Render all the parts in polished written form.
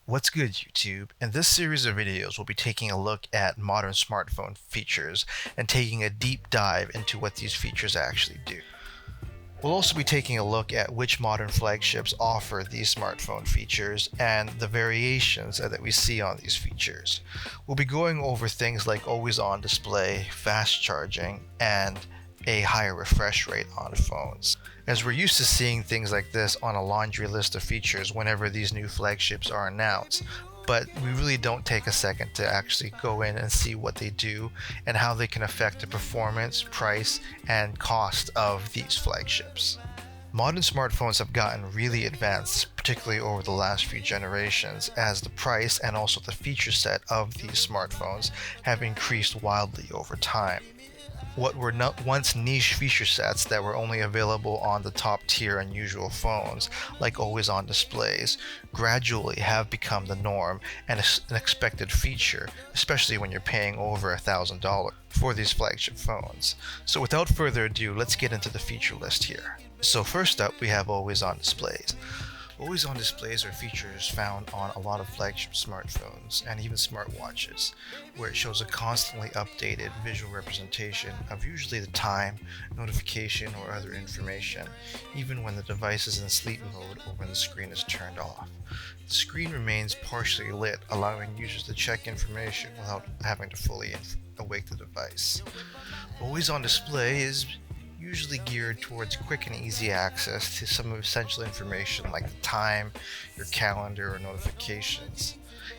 What's good, YouTube? In this series of videos, we'll be taking a look at modern smartphone features and taking a deep dive into what these features actually do. We'll also be taking a look at which modern flagships offer these smartphone features and the variations that we see on these features. We'll be going over things like always-on display, fast charging, and a higher refresh rate on phones, as we're used to seeing things like this on a laundry list of features whenever these new flagships are announced. But we really don't take a second to actually go in and see what they do and how they can affect the performance, price, and cost of these flagships. Modern smartphones have gotten really advanced, particularly over the last few generations, as the price and also the feature set of these smartphones have increased wildly over time. What were once niche feature sets that were only available on the top tier unusual phones, like always-on displays, gradually have become the norm and an expected feature, especially when you're paying over $1,000 for these flagship phones. So without further ado, let's get into the feature list here. So first up, we have always-on displays. Always-on displays are features found on a lot of flagship smartphones and even smartwatches, where it shows a constantly updated visual representation of usually the time, notification, or other information, even when the device is in sleep mode or when the screen is turned off. The screen remains partially lit, allowing users to check information without having to fully awake the device. Always-on display is usually geared towards quick and easy access to some essential information like the time, your calendar, or notifications.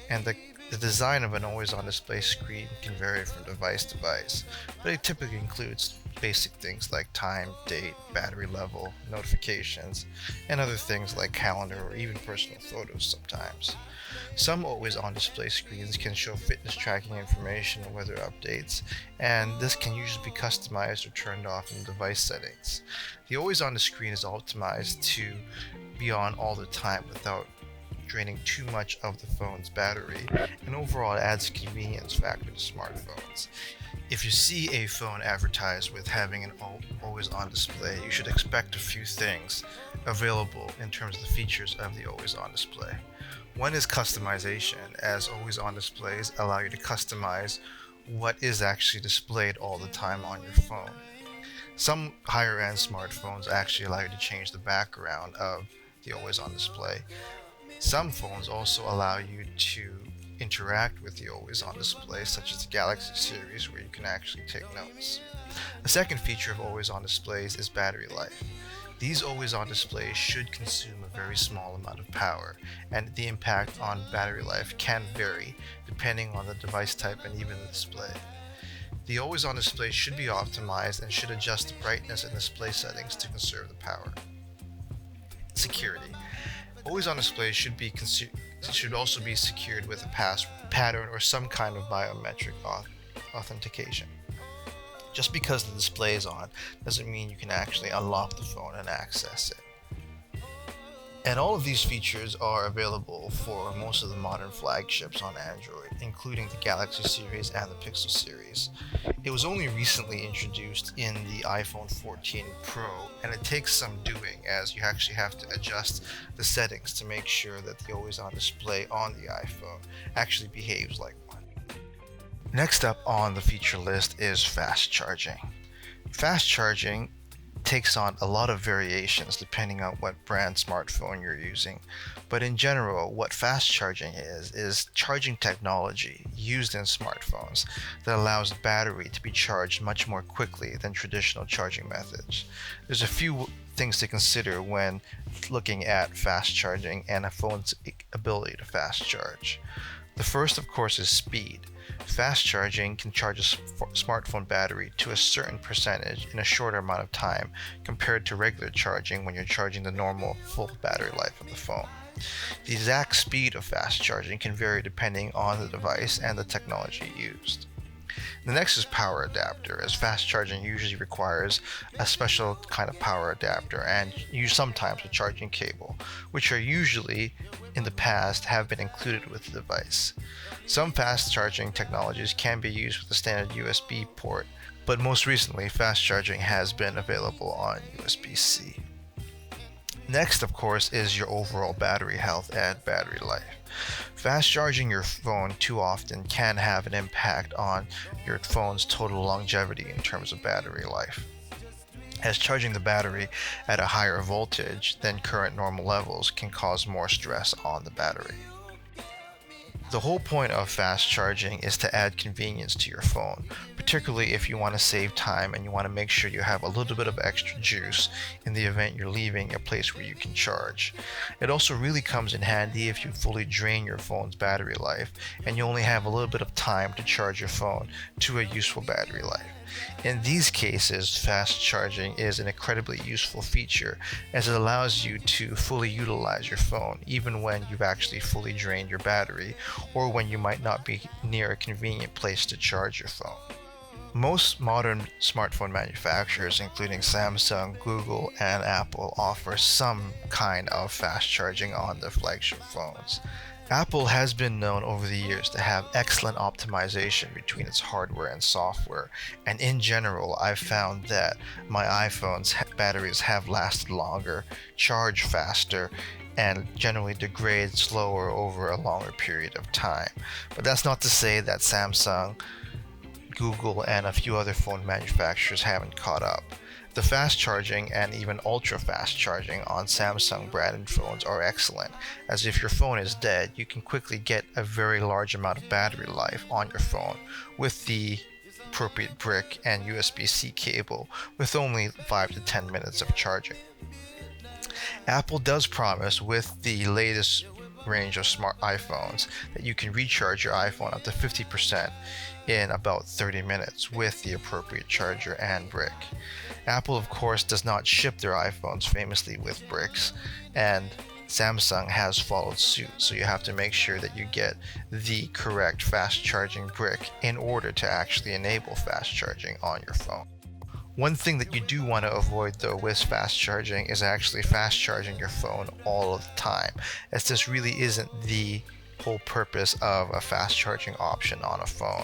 And the design of an always-on display screen can vary from device to device, but it typically includes basic things like time, date, battery level, notifications, and other things like calendar or even personal photos sometimes. Some always-on display screens can show fitness tracking information or weather updates, and this can usually be customized or turned off in the device settings. The always-on screen is optimized to be on all the time without draining too much of the phone's battery, and overall it adds a convenience factor to smartphones. If you see a phone advertised with having an always-on display, you should expect a few things available in terms of the features of the always-on display. One is customization, as always-on displays allow you to customize what is actually displayed all the time on your phone. Some higher-end smartphones actually allow you to change the background of the always-on display. Some phones also allow you to interact with the always-on display, such as the Galaxy Series, where you can actually take notes. A second feature of always-on displays is battery life. These always-on displays should consume a very small amount of power, and the impact on battery life can vary depending on the device type and even the display. The always-on display should be optimized and should adjust the brightness and display settings to conserve the power. Security. Always-on displays should also be secured with a pattern or some kind of biometric authentication. Just because the display is on doesn't mean you can actually unlock the phone and access it. And all of these features are available for most of the modern flagships on Android, including the Galaxy series and the Pixel series. It was only recently introduced in the iPhone 14 Pro, and it takes some doing as you actually have to adjust the settings to make sure that the always-on display on the iPhone actually behaves like one. Next up on the feature list is fast charging. Fast charging takes on a lot of variations depending on what brand smartphone you're using, but in general what fast charging is charging technology used in smartphones that allows the battery to be charged much more quickly than traditional charging methods. There's a few things to consider when looking at fast charging and a phone's ability to fast charge. The first, of course, is speed. Fast charging can charge a smartphone battery to a certain percentage in a shorter amount of time compared to regular charging when you're charging the normal full battery life of the phone. The exact speed of fast charging can vary depending on the device and the technology used. The next is power adapter, as fast charging usually requires a special kind of power adapter and sometimes a charging cable, which are usually in the past have been included with the device. Some fast charging technologies can be used with a standard USB port, but most recently fast charging has been available on USB-C. Next, of course, is your overall battery health and battery life. Fast charging your phone too often can have an impact on your phone's total longevity in terms of battery life, as charging the battery at a higher voltage than current normal levels can cause more stress on the battery. The whole point of fast charging is to add convenience to your phone, particularly if you want to save time and you want to make sure you have a little bit of extra juice in the event you're leaving a place where you can charge. It also really comes in handy if you fully drain your phone's battery life and you only have a little bit of time to charge your phone to a useful battery life. In these cases, fast charging is an incredibly useful feature, as it allows you to fully utilize your phone even when you've actually fully drained your battery or when you might not be near a convenient place to charge your phone. Most modern smartphone manufacturers, including Samsung, Google, and Apple, offer some kind of fast charging on their flagship phones. Apple has been known over the years to have excellent optimization between its hardware and software, and in general, I've found that my iPhone's batteries have lasted longer, charge faster, and generally degrade slower over a longer period of time. But that's not to say that Samsung, Google, and a few other phone manufacturers haven't caught up. The fast charging and even ultra fast charging on Samsung branded phones are excellent, as if your phone is dead, you can quickly get a very large amount of battery life on your phone with the appropriate brick and USB-C cable with only 5 to 10 minutes of charging. Apple does promise with the latest range of smart iPhones that you can recharge your iPhone up to 50% in about 30 minutes with the appropriate charger and brick. Apple, of course, does not ship their iPhones famously with bricks, and Samsung has followed suit, so you have to make sure that you get the correct fast charging brick in order to actually enable fast charging on your phone. One thing that you do want to avoid though with fast charging is actually fast charging your phone all of the time, as this really isn't the whole purpose of a fast charging option on a phone.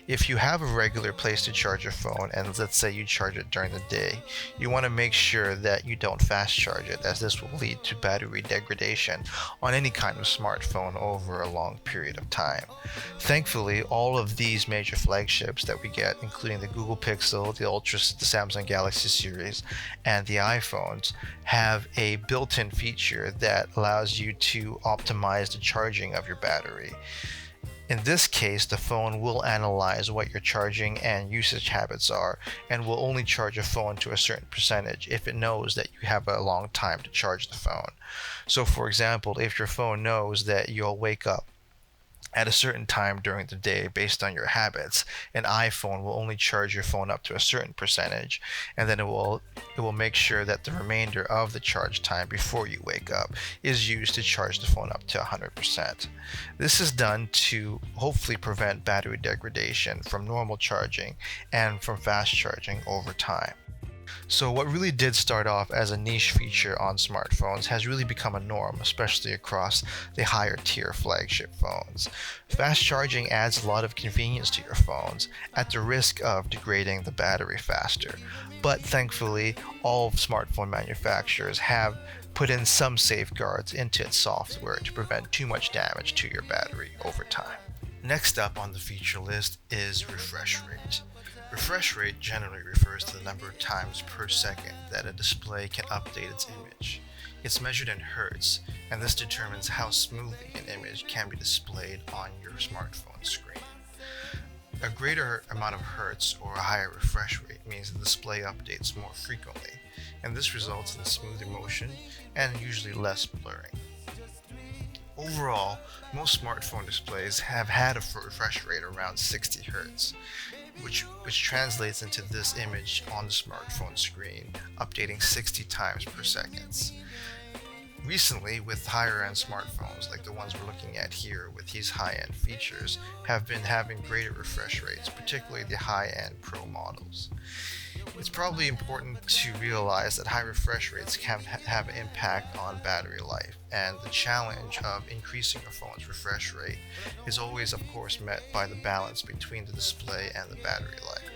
If you have a regular place to charge your phone, and let's say you charge it during the day, you want to make sure that you don't fast charge it, as this will lead to battery degradation on any kind of smartphone over a long period of time. Thankfully, all of these major flagships that we get, including the Google Pixel, the Ultra, the Samsung Galaxy Series, and the iPhones, have a built-in feature that allows you to optimize the charging of your battery. In this case, the phone will analyze what your charging and usage habits are and will only charge a phone to a certain percentage if it knows that you have a long time to charge the phone. So for example, if your phone knows that you'll wake up at a certain time during the day based on your habits, an iPhone will only charge your phone up to a certain percentage, and then it will make sure that the remainder of the charge time before you wake up is used to charge the phone up to 100%. This is done to hopefully prevent battery degradation from normal charging and from fast charging over time. So what really did start off as a niche feature on smartphones has really become a norm, especially across the higher tier flagship phones. Fast charging adds a lot of convenience to your phones at the risk of degrading the battery faster. But thankfully, all smartphone manufacturers have put in some safeguards into its software to prevent too much damage to your battery over time. Next up on the feature list is refresh rate. Refresh rate generally refers to the number of times per second that a display can update its image. It's measured in hertz, and this determines how smoothly an image can be displayed on your smartphone screen. A greater amount of hertz or a higher refresh rate means the display updates more frequently, and this results in smoother motion and usually less blurring. Overall, most smartphone displays have had a refresh rate around 60 Hz, which translates into this image on the smartphone screen, updating 60 times per second. Recently, with higher-end smartphones like the ones we're looking at here with these high-end features, have been having greater refresh rates, particularly the high-end Pro models. It's probably important to realize that high refresh rates can have an impact on battery life, and the challenge of increasing a phone's refresh rate is always, of course, met by the balance between the display and the battery life.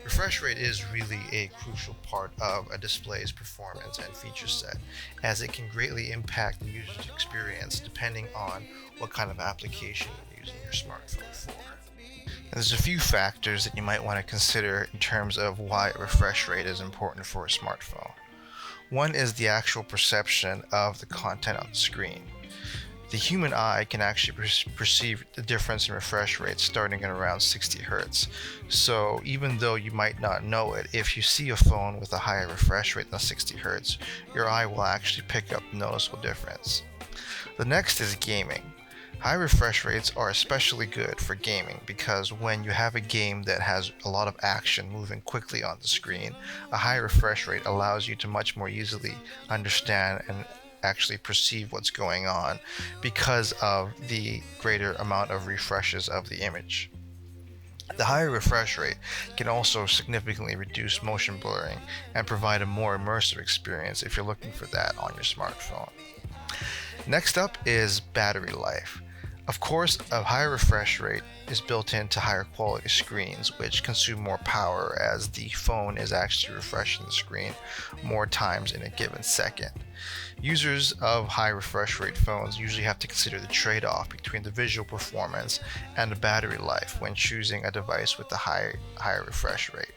Refresh rate is really a crucial part of a display's performance and feature set, as it can greatly impact the user's experience depending on what kind of application you're using your smartphone for. And there's a few factors that you might want to consider in terms of why a refresh rate is important for a smartphone. One is the actual perception of the content on the screen. The human eye can actually perceive the difference in refresh rates starting at around 60 Hz. So even though you might not know it, if you see a phone with a higher refresh rate than 60 Hz, your eye will actually pick up the noticeable difference. The next is gaming. High refresh rates are especially good for gaming because when you have a game that has a lot of action moving quickly on the screen, a high refresh rate allows you to much more easily understand and actually perceive what's going on because of the greater amount of refreshes of the image. The higher refresh rate can also significantly reduce motion blurring and provide a more immersive experience if you're looking for that on your smartphone. Next up is battery life. Of course, a higher refresh rate is built into higher quality screens, which consume more power as the phone is actually refreshing the screen more times in a given second. Users of high refresh rate phones usually have to consider the trade-off between the visual performance and the battery life when choosing a device with a higher refresh rate.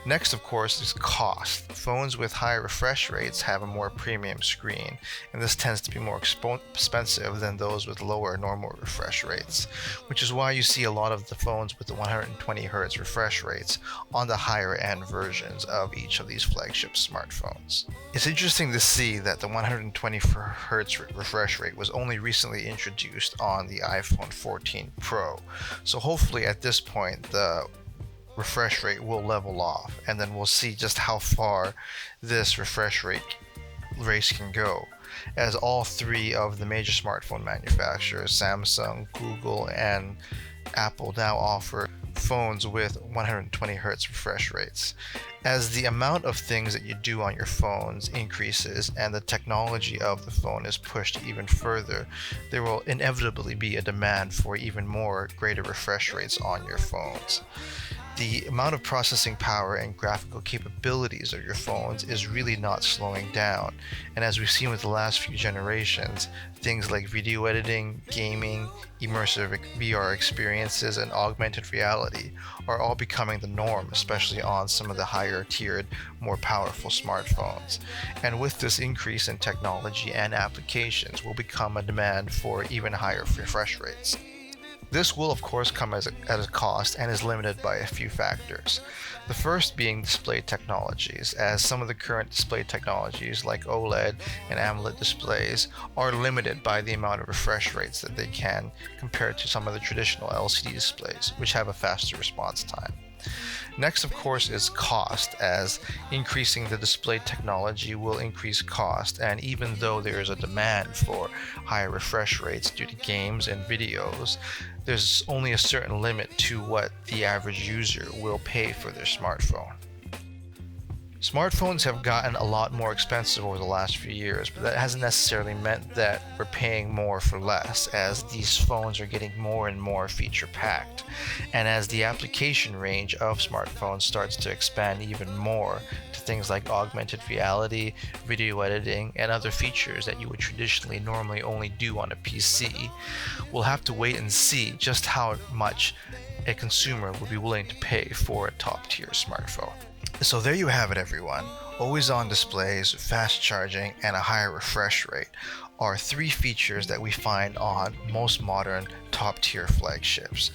Next, of course, is cost. Phones with high refresh rates have a more premium screen, and this tends to be more expensive than those with lower normal refresh rates, which is why you see a lot of the phones with the 120 Hz refresh rates on the higher end versions of each of these flagship smartphones. It's interesting to see that the 120 Hz refresh rate was only recently introduced on the iPhone 14 Pro, so hopefully at this point the refresh rate will level off, and then we'll see just how far this refresh rate race can go, as all three of the major smartphone manufacturers, Samsung, Google, and Apple, now offer phones with 120 Hz refresh rates. As the amount of things that you do on your phones increases and the technology of the phone is pushed even further, there will inevitably be a demand for even more greater refresh rates on your phones. The amount of processing power and graphical capabilities of your phones is really not slowing down, and as we've seen with the last few generations, things like video editing, gaming, immersive VR experiences, and augmented reality are all becoming the norm, especially on some of the higher tiered, more powerful smartphones. And with this increase in technology and applications will become a demand for even higher refresh rates. This will of course come at a cost and is limited by a few factors. The first being display technologies, as some of the current display technologies like OLED and AMOLED displays are limited by the amount of refresh rates that they can compared to some of the traditional LCD displays, which have a faster response time. Next, of course, is cost, as increasing the display technology will increase cost, and even though there is a demand for higher refresh rates due to games and videos, there's only a certain limit to what the average user will pay for their smartphone. Smartphones have gotten a lot more expensive over the last few years, but that hasn't necessarily meant that we're paying more for less, as these phones are getting more and more feature-packed. And as the application range of smartphones starts to expand even more to things like augmented reality, video editing, and other features that you would traditionally normally only do on a PC, we'll have to wait and see just how much a consumer will be willing to pay for a top-tier smartphone. So there you have it, everyone. Always-on displays, fast charging, and a higher refresh rate are three features that we find on most modern top-tier flagships.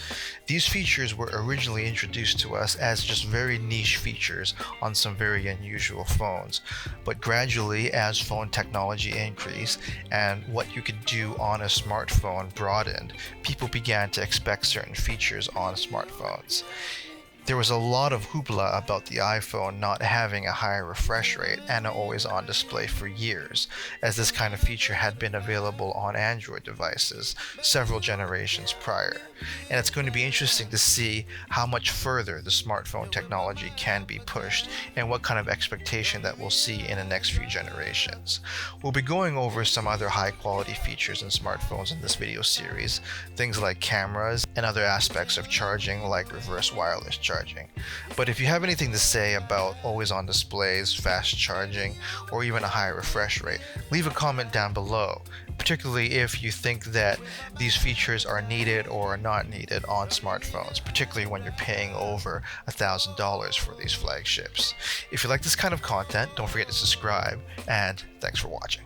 These features were originally introduced to us as just very niche features on some very unusual phones, but gradually as phone technology increased and what you could do on a smartphone broadened, people began to expect certain features on smartphones. There was a lot of hoopla about the iPhone not having a higher refresh rate and an always-on display for years, as this kind of feature had been available on Android devices several generations prior. And it's going to be interesting to see how much further the smartphone technology can be pushed and what kind of expectation that we'll see in the next few generations. We'll be going over some other high-quality features in smartphones in this video series, things like cameras and other aspects of charging like reverse wireless charging. charging. But if you have anything to say about always on displays, fast charging, or even a high refresh rate, leave a comment down below, particularly if you think that these features are needed or are not needed on smartphones, particularly when you're paying over $1,000 for these flagships. If you like this kind of content, don't forget to subscribe, and thanks for watching.